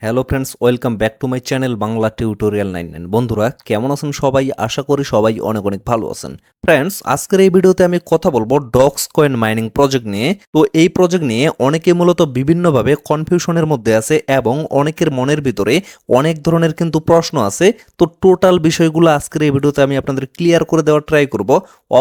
Hello friends, welcome back to my channel Bangla tutorial 99। বন্ধুরা কেমন আছেন সবাই? আশা করি সবাই অনেক অনেক ভালো আছেন। ফ্রেন্ডস, আজকের এই ভিডিওতে আমি কথা বলবো ডক্স কয়েন মাইনিং প্রজেক্ট নিয়ে। তো এই প্রজেক্ট নিয়ে অনেকে মূলত বিভিন্নভাবে কনফিউশনের মধ্যে আছে এবং অনেকের মনের ভিতরে অনেক ধরনের কিন্তু প্রশ্ন আছে। তো টোটাল বিষয়গুলো আজকের এই ভিডিওতে আমি আপনাদের ক্লিয়ার করে দেওয়ার ট্রাই করব।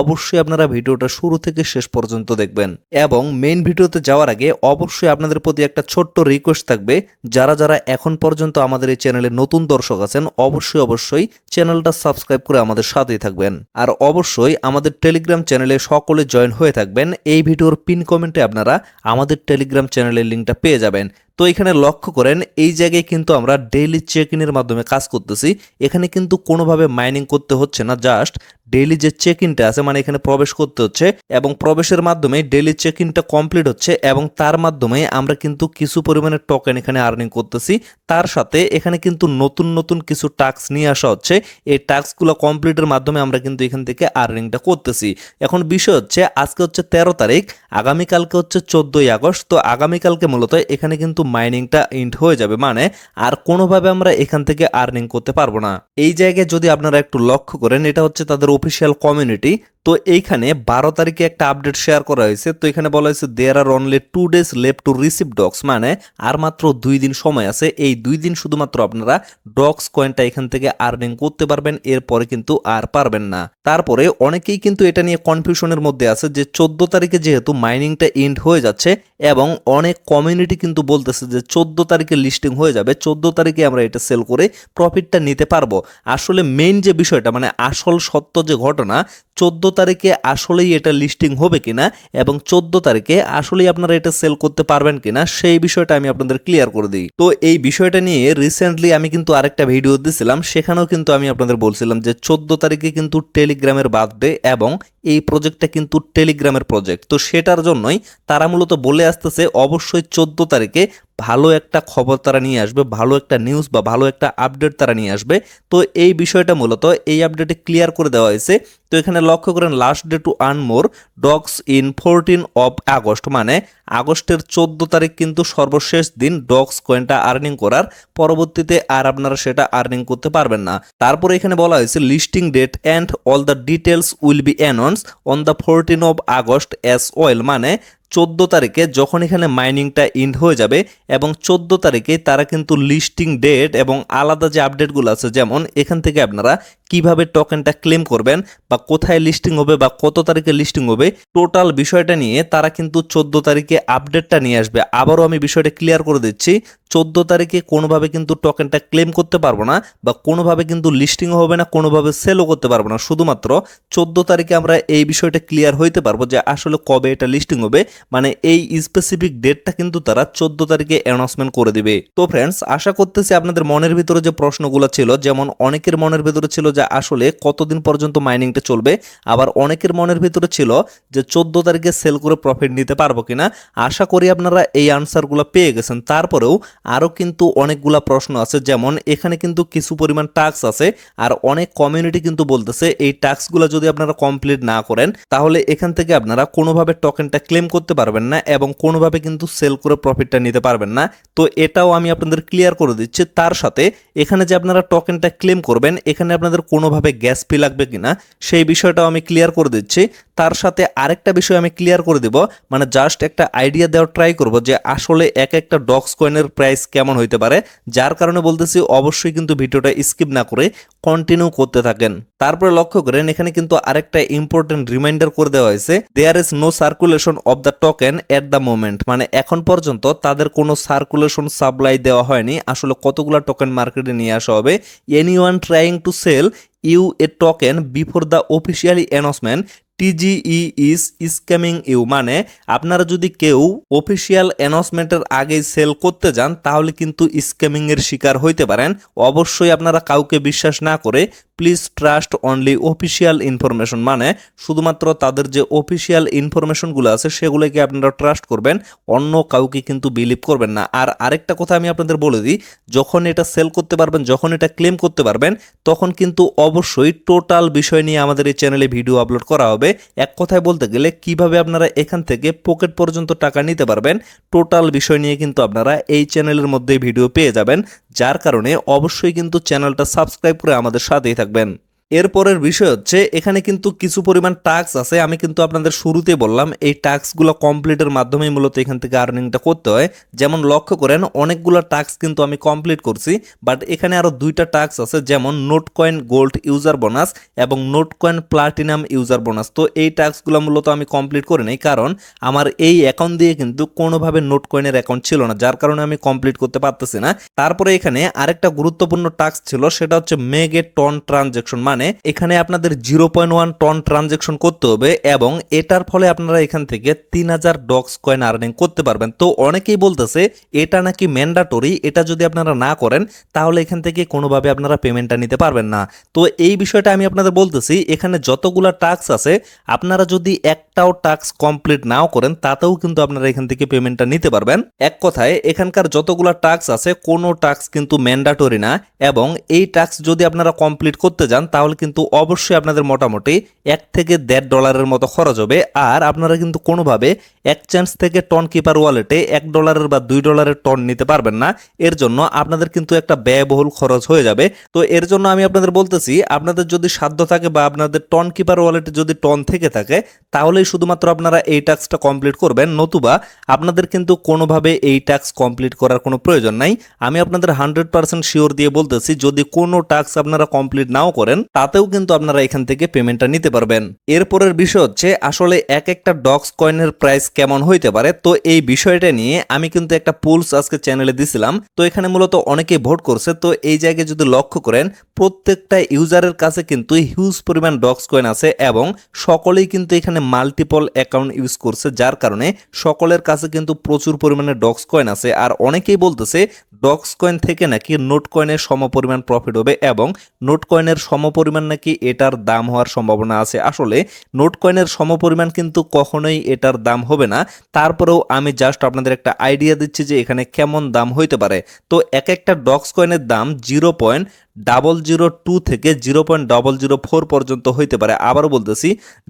অবশ্যই আপনারা ভিডিওটা শুরু থেকে শেষ পর্যন্ত দেখবেন এবং মেইন ভিডিওতে যাওয়ার আগে অবশ্যই আপনাদের প্রতি একটা ছোট্ট রিকোয়েস্ট থাকবে, যারা যারা এখন পর্যন্ত আমাদের এই চ্যানেলে নতুন দর্শক আছেন অবশ্যই চ্যানেলটা সাবস্ক্রাইব করে আমাদের সাথেই থাকবেন। আর অবশ্যই আমাদের টেলিগ্রাম চ্যানেলে সকলে জয়েন হয়ে থাকবেন। এই ভিডিওর পিন কমেন্টে আপনারা আমাদের টেলিগ্রাম চ্যানেলের লিঙ্কটা পেয়ে যাবেন। তো এখানে লক্ষ্য করেন, এই জায়গায় কিন্তু আমরা ডেইলি চেক ইনের মাধ্যমে কাজ করতেছি। এখানে কিন্তু কোনোভাবে মাইনিং করতে হচ্ছে না, জাস্ট ডেইলি যে চেক ইনটা আছে মানে এখানে প্রবেশ করতে হচ্ছে এবং প্রবেশের মাধ্যমে ডেইলি চেক ইনটা কমপ্লিট হচ্ছে এবং তার মাধ্যমে আমরা কিন্তু কিছু পরিমাণে টোকেন এখানে আর্নিং করতেছি। তার সাথে এখানে কিন্তু নতুন নতুন কিছু টাস্ক নিয়ে আসা হচ্ছে। এই টাস্কগুলো কমপ্লিটের মাধ্যমে আমরা কিন্তু এখান থেকে আর্নিংটা করতেছি। এখন বিষয় হচ্ছে, আজকে হচ্ছে 13 তারিখ, আগামীকালকে হচ্ছে 14ই আগস্ট। তো আগামীকালকে মূলত এখানে কিন্তু মাইনিংটা এন্ড হয়ে যাবে, মানে আর কোনোভাবে আমরা এখান থেকে আর্নিং করতে পারবো না। এই জায়গায় যদি আপনারা একটু লক্ষ্য করেন, এটা হচ্ছে তাদের অফিসিয়াল কমিউনিটি। তো এইখানে 12 তারিখে একটা আপডেট শেয়ার করা হয়েছে। তো এখানে বলা হয়েছে there are only 2 days left to receive docs, মানে আর মাত্র 2 দিন সময় আছে। এই 2 দিন শুধুমাত্র আপনারা ডক্স কয়েনটা এখান থেকে আর্নিং করতে পারবেন, এরপরে কিন্তু আর পারবেন না। তারপরে অনেকেই কিন্তু এটা নিয়ে কনফিউশনের মধ্যে আছে যে 14 তারিখে যেহেতু মাইনিংটা এন্ড হয়ে যাচ্ছে এবং অনেক কমিউনিটি কিন্তু বলতেছে যে 14 তারিখে লিস্টিং হয়ে যাবে, 14 তারিখে আমরা এটা সেল করে প্রফিটটা নিতে পারবো। আসলে মেইন যে বিষয়টা, মানে আসল সত্য যে ঘটনা, 14 তারিখে আসলেই এটা লিস্টিং হবে কিনা এবং 14 তারিখে আসলেই আপনারা এটা সেল করতে পারবেন কিনা সেই বিষয়টা আমি আপনাদের ক্লিয়ার করে দিই। তো এই বিষয়টা নিয়ে রিসেন্টলি আমি কিন্তু আরেকটা ভিডিও দিয়েছিলাম, সেখানেও কিন্তু আমি আপনাদের বলছিলাম যে 14 তারিখে কিন্তু টেলিগ্রামের বার্থডে এবং এই প্রজেক্টটা কিন্তু টেলিগ্রামের প্রজেক্ট। তো সেটার জন্যই তারা মূলত বলে আসতেছে অবশ্যই 14 তারিখে ভালো একটা খবর তারা নিয়ে আসবে, ভালো একটা নিউজ বা ভালো একটা আপডেট তারা নিয়ে আসবে। তো এই বিষয়টা মূলত এই আপডেটে ক্লিয়ার করে দেওয়া হয়েছে। তো এখানে লক্ষ্য করেন, last day to earn more docs in 14 of August, মানে আগস্টের 14 তারিখ কিন্তু সর্বশেষ দিন ডক্স কয়েনটা আর্নিং করার। পরবর্তীতে আর আপনারা সেটা আর্নিং করতে পারবেন না। তারপরে এখানে বলা হয়েছে listing date and all the details will be announce on the 14 of August as well, মানে 14 তারিখে যখন এখানে মাইনিংটা এন্ড হয়ে যাবে এবং 14 তারিখে তারা কিন্তু লিস্টিং ডেট এবং আলাদা যে আপডেটগুলো আছে, যেমন এখান থেকে আপনারা কিভাবে টোকেনটা ক্লেম করবেন বা কোথায় লিস্টিং হবে বা কত তারিখে লিস্টিং হবে, টোটাল বিষয়টা নিয়ে তারা কিন্তু 14 তারিখে আপডেটটা নিয়ে আসবে। আবারও আমি বিষয়টা ক্লিয়ার করে দিচ্ছি, 14 তারিখে কোনোভাবে কিন্তু টোকেনটা ক্লেম করতে পারবো না বা কোনোভাবে কিন্তু লিস্টিংও হবে না, কোনোভাবে সেলও করতে পারবো না। শুধুমাত্র 14 তারিখে আমরা এই বিষয়টা ক্লিয়ার হইতে পারবো যে আসলে কবে এটা লিস্টিং হবে, মানে এই স্পেসিফিক ডেটটা কিন্তু তারা 14 তারিখে অ্যানাউন্সমেন্ট করে দিবে। তো ফ্রেন্ডস, আশা করতেছি আপনাদের মনের ভিতরে যে প্রশ্নগুলো ছিল, যেমন অনেকের মনের ভিতরে ছিল যে আসলে কতদিন পর্যন্ত মাইনিংটা চলবে, আবার অনেকের মনের ভিতরে ছিল যে 14 তারিখে সেল করে প্রফিট নিতে পারবো কিনা। আশা করি আপনারা এই আনসারগুলো পেয়ে গেছেন। তারপরেও আরও কিন্তু অনেকগুলা প্রশ্ন আছে, যেমন এখানে কিন্তু কিছু পরিমাণ টাস্ক আছে আর অনেক কমিউনিটি কিন্তু বলতেছে এই টাস্কগুলো যদি আপনারা কমপ্লিট না করেন তাহলে এখান থেকে আপনারা কোনোভাবে টোকেনটা ক্লেম করতে পারবেন না এবং কোনোভাবে কিন্তু সেল করে প্রফিটটা নিতে পারবেন না। তো এটাও আমি আপনাদের ক্লিয়ার করে দিচ্ছি। তার সাথে এখানে যে আপনারা টোকেনটা ক্লেম করবেন, এখানে আপনাদের কোনোভাবে গ্যাস ফি লাগবে কিনা সেই বিষয়টাও আমি ক্লিয়ার করে দিচ্ছি। তার সাথে আরেকটা বিষয় আমি ক্লিয়ার করে দিব, মানে জাস্ট একটা আইডিয়া দেওয়ার ট্রাই করব যে আসলে এক একটা ডক্স কয়েনের প্রাইস কেমন হইতে পারে। যার কারণে বলতেছি অবশ্যই কিন্তু ভিডিওটা স্কিপ না করে কন্টিনিউ করতে থাকেন। তারপরে লক্ষ্য করেন, এখানে কিন্তু আরেকটা ইম্পর্টেন্ট রিমাইন্ডার করে দেওয়া হয়েছে, there is no circulation of the token at the moment, মানে এখন পর্যন্ত তাদের কোনো সার্কুলেশন সাপ্লাই দেওয়া হয়নি। আসলে কতগুলো টোকেন মার্কেটে নিয়ে আসা হবে, anyone trying to sell you a token before the officially announcement TGE is scamming you, মানে আপনারা যদি কেউ অফিসিয়াল অ্যানাউন্সমেন্টের আগেই সেল করতে যান তাহলে কিন্তু স্ক্যামিং এর শিকার হইতে পারেন। অবশ্যই আপনারা কাউকে বিশ্বাস না করে please trust only official information, মানে শুধুমাত্র তাদের যে অফিসিয়াল ইনফরমেশনগুলো আছে সেগুলোকে আপনারা ট্রাস্ট করবেন, অন্য কাউকে কিন্তু বিলিভ করবেন না। আর আরেকটা কথা আমি আপনাদের বলে দিই, যখন এটা সেল করতে পারবেন, যখন এটা ক্লেম করতে পারবেন, তখন কিন্তু অবশ্যই টোটাল বিষয় নিয়ে আমাদের এই চ্যানেলে ভিডিও আপলোড করা হবে। হবে। এক কথায় বলতে গেলে কিভাবে আপনারা এখান থেকে পকেট পর্যন্ত টাকা নিতে পারবেন, টোটাল বিষয় নিয়ে কিন্তু আপনারা এই চ্যানেলের মধ্যে ভিডিও পেয়ে যাবেন। যার কারণে অবশ্যই কিন্তু চ্যানেলটা সাবস্ক্রাইব করে আমাদের সাথেই থাকবেন। এরপরের বিষয় হচ্ছে এখানে কিন্তু কিছু পরিমাণ টাস্ক আছে। আমি কিন্তু আপনাদের শুরুতেই বললাম এই টাস্কগুলো কমপ্লিটের মাধ্যমেই মূলত এখান থেকে আর্নিংটা করতে হয়। যেমন লক্ষ্য করেন অনেকগুলো টাস্ক কিন্তু আমি কমপ্লিট করছি, বাট এখানে আরও দুইটা টাস্ক আছে, যেমন Notcoin gold user bonus এবং Notcoin platinum user bonus. তো এই টাস্কগুলো মূলত আমি কমপ্লিট করি নাই, কারণ আমার এই অ্যাকাউন্ট দিয়ে কিন্তু কোনোভাবে নোট কয়েনের অ্যাকাউন্ট ছিল না, যার কারণে আমি কমপ্লিট করতে পারতেছি না। তারপরে এখানে আরেকটা গুরুত্বপূর্ণ টাস্ক ছিল, সেটা হচ্ছে মেগে টন ট্রানজেকশন। মানে এখানে আপনাদের 0.1 টন ট্রানজেকশন করতে হবে এবং এটার ফলে আপনারা এখান থেকে 3000 ডক্স কয়েন আর্নিং করতে পারবেন। তো অনেকেই বলতেছে এটা নাকি ম্যান্ডাটরি, এটা যদি আপনারা না করেন তাহলে এখান থেকে কোনোভাবে আপনারা পেমেন্টটা নিতে পারবেন না। তো এই বিষয়টা আমি আপনাদের বলতেছি, এখানে যতগুলা টাস্ক আছে আপনারা যদি একটাও টাস্ক কমপ্লিট নাও করেন তাতেও কিন্তু আপনারা এখান থেকে পেমেন্টটা নিতে পারবেন। এক কথায় এখানকার যতগুলা টাস্ক আছে কোনো টাস্ক কিন্তু ম্যান্ডাটরি না, এবং এই টাস্ক যদি আপনারা কমপ্লিট করতে যান তাহলে কিন্তু অবশ্যই আপনাদের মোটামুটি $1 থেকে $1.5 মতো খরচ হবে। আর আপনারা কিন্তু কোনোভাবে এক্সচেঞ্জ থেকে টন কিপার ওয়ালেটে $1 বা $2 টন নিতে পারবেন না। এর জন্য আপনাদের কিন্তু একটা ব্যয়বহুল খরচ হয়ে যাবে। তো এর জন্য আমি আপনাদের বলতেছি, আপনাদের যদি সাধ্য থাকে বা আপনাদের টন কিপার ওয়ালেটে যদি টন থেকে থাকে তাহলেই শুধুমাত্র আপনারা এই টাস্কটা কমপ্লিট করবেন, নতুবা আপনাদের কিন্তু কোনোভাবে এই টাস্ক কমপ্লিট করার কোনো প্রয়োজন নাই। আমি আপনাদের 100% শিওর দিয়ে বলতেছি, যদি কোনো টাস্ক আপনারা কমপ্লিট নাও করেন তাতেও কিন্তু আপনারা এখান থেকে পেমেন্টটা নিতে পারবেন। এরপরের বিষয় হচ্ছে আসলে এক একটা ডক্স কয়েনের প্রাইস কেমন হইতে পারে। তো এই বিষয়টা নিয়ে আমি কিন্তু একটা পোলস আজকে চ্যানেলে দিছিলাম, তো এখানে মূলত অনেকেই ভোট করছে। তো এই জায়গায় যদি লক্ষ্য করেন প্রত্যেকটা ইউজারের কাছে কিন্তু হিউজ পরিমাণ ডক্স কয়েন আছে এবং সকলেই কিন্তু এখানে মাল্টিপল অ্যাকাউন্ট ইউজ করছে, যার কারণে সকলের কাছে কিন্তু প্রচুর পরিমাণে ডক্স কয়েন আছে। আর অনেকেই বলতেছে ডক্স কয়েন থেকে নাকি নোট কয়েনের সমপরিমাণ প্রফিট হবে এবং নোট কয়েনের সমপরিমাণ নাকি এটার দাম হওয়ার সম্ভাবনা আছে। আসলে নোট কয়েনের সমপরিমাণ কিন্তু কখনোই এটার দাম হবে না। তারপরেও আমি জাস্ট আপনাদের একটা আইডিয়া দিচ্ছি যে এখানে কেমন দাম হইতে পারে। তো এক একটা ডক্স কয়েনের দাম 0.002 থেকে 0.004 পর্যন্ত হইতে পারে। আবারও বলতেছি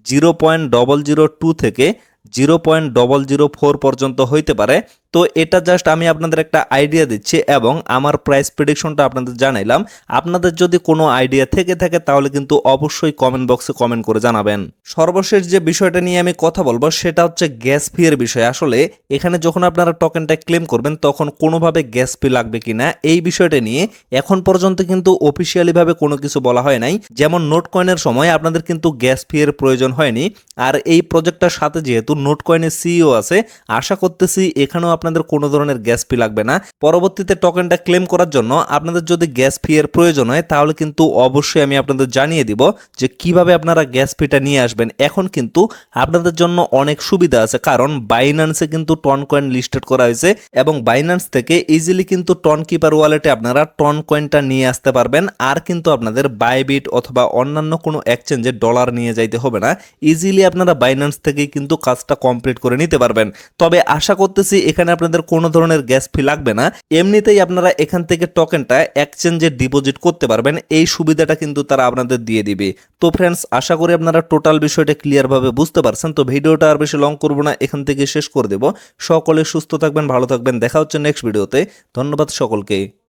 0.002 থেকে 0.004 পর্যন্ত হইতে পারে। তো এটা জাস্ট আমি আপনাদের একটা আইডিয়া দিচ্ছি এবং আমার প্রাইস প্রেডিকশনটা আপনাদের জানাইলাম। আপনাদের যদি কোনো আইডিয়া থেকে থাকে তাহলে কিন্তু অবশ্যই কমেন্ট বক্সে কমেন্ট করে জানাবেন। সর্বশেষ যে বিষয়টা নিয়ে আমি কথা বলবো সেটা হচ্ছে গ্যাস ফি এর বিষয়। আসলে এখানে যখন আপনারা টোকেনটা ক্লেম করবেন তখন কোনোভাবে গ্যাস ফি লাগবে কিনা এই বিষয়টা নিয়ে এখন পর্যন্ত কিন্তু অফিসিয়ালি ভাবে কোনো কিছু বলা হয় নাই। যেমন নোট কয়েনের সময় আপনাদের কিন্তু গ্যাস ফি এর প্রয়োজন হয়নি, আর এই প্রজেক্টটার সাথে যেহেতু নোট কয়েনের সিইও আছে, আশা করতেছি এখানেও আপনাদের কোনো ধরনের গ্যাস ফি লাগবে না। পরবর্তীতে টোকেনটা ক্লেম করার জন্য আপনাদের যদি গ্যাস ফি এর প্রয়োজন হয় তাহলে কিন্তু অবশ্যই আমি আপনাদের জানিয়ে দিব যে কিভাবে আপনারা গ্যাস ফিটা নিয়ে আসবেন। এখন কিন্তু আপনাদের জন্য অনেক সুবিধা আছে, কারণ বাইন্যান্সে কিন্তু টন কয়েন লিস্টেড করা হয়েছে এবং বাইন্যান্স থেকে ইজিলি কিন্তু টন কিপার ওয়ালেটে আপনারা টন কয়েনটা নিয়ে আসতে পারবেন। আর কিন্তু আপনাদের বাইবিট অথবা অন্যান্য কোনো এক্সচেঞ্জে ডলার নিয়ে যাইতে হবে না, ইজিলি আপনারা বাইন্যান্স থেকেই কিন্তু কাজটা কমপ্লিট করে নিতে পারবেন। তবে আশা করতেছি এখানে আপনাদের কোনো ধরনের গ্যাস ফি লাগবে না, এমনিতেই আপনারা এখান থেকে টোকেনটা এক্সচেঞ্জে ডিপোজিট করতে পারবেন। এই সুবিধাটা কিন্তু তারা আপনাদের দিয়ে দিবে। তো ফ্রেন্ডস, আশা করি আপনারা টোটাল বিষয়টা ক্লিয়ারভাবে বুঝতে পারছেন। তো ভিডিওটা আর বেশি লং করবো না, এখান থেকে শেষ করে দেব। সকলে সুস্থ থাকবেন, ভালো থাকবেন, দেখা হচ্ছে নেক্সট ভিডিওতে। ধন্যবাদ সকলকে।